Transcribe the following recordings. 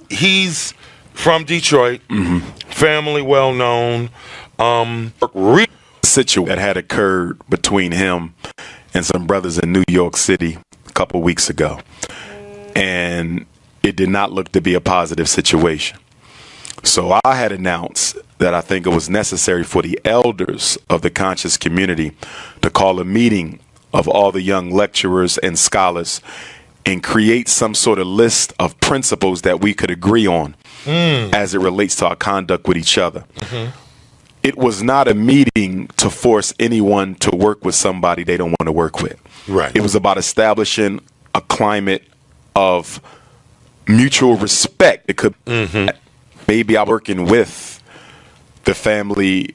He's from Detroit, family well known. Situation that had occurred between him and some brothers in New York City a couple weeks ago, and it did not look to be a positive situation. So I had announced that I think it was necessary for the elders of the conscious community to call a meeting of all the young lecturers and scholars and create some sort of list of principles that we could agree on as it relates to our conduct with each other. It was not a meeting to force anyone to work with somebody they don't want to work with. Right. It was about establishing a climate of mutual respect. It could maybe I'm working with the family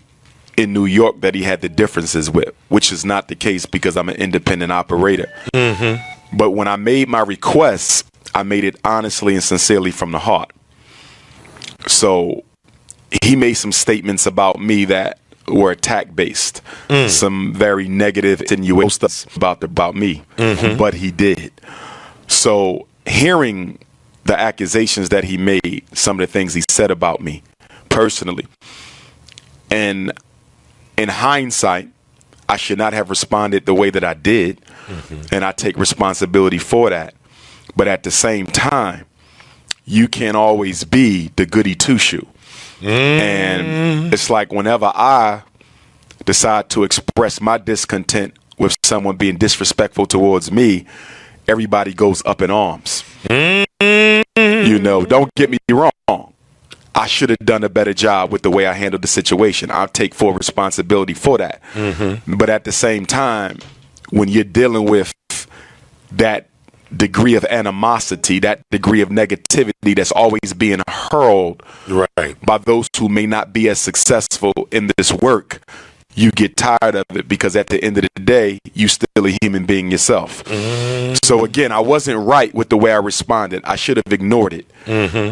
in New York that he had the differences with, which is not the case because I'm an independent operator. But when I made my requests, I made it honestly and sincerely from the heart. So he made some statements about me that were attack-based, some very negative insinuations about me, but he did. So hearing the accusations that he made, some of the things he said about me personally, and in hindsight, I should not have responded the way that I did, and I take responsibility for that. But at the same time, you can't always be the goody two-shoe. And it's like whenever I decide to express my discontent with someone being disrespectful towards me, everybody goes up in arms. You know, don't get me wrong. I should have done a better job with the way I handled the situation. I'll take full responsibility for that. But at the same time, when you're dealing with that degree of animosity, that degree of negativity that's always being hurled by those who may not be as successful in this work, you get tired of it because at the end of the day, you still a human being yourself. So again, I wasn't right with the way I responded. I should have ignored it,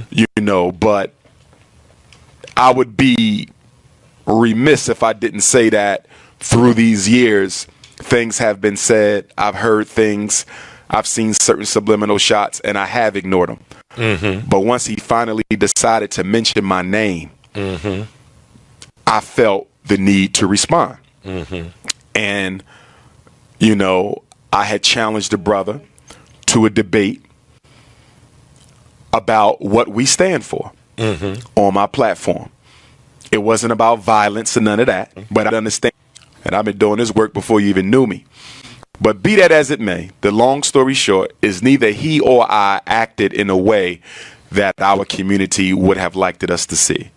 you know, but I would be remiss if I didn't say that through these years, things have been said. I've heard things. I've seen certain subliminal shots, and I have ignored them. But once he finally decided to mention my name, I felt the need to respond. And, you know, I had challenged the brother to a debate about what we stand for on my platform. It wasn't about violence and none of that, but I understand. And I've been doing this work before you even knew me. But be that as it may, the long story short is neither he or I acted in a way that our community would have liked us to see.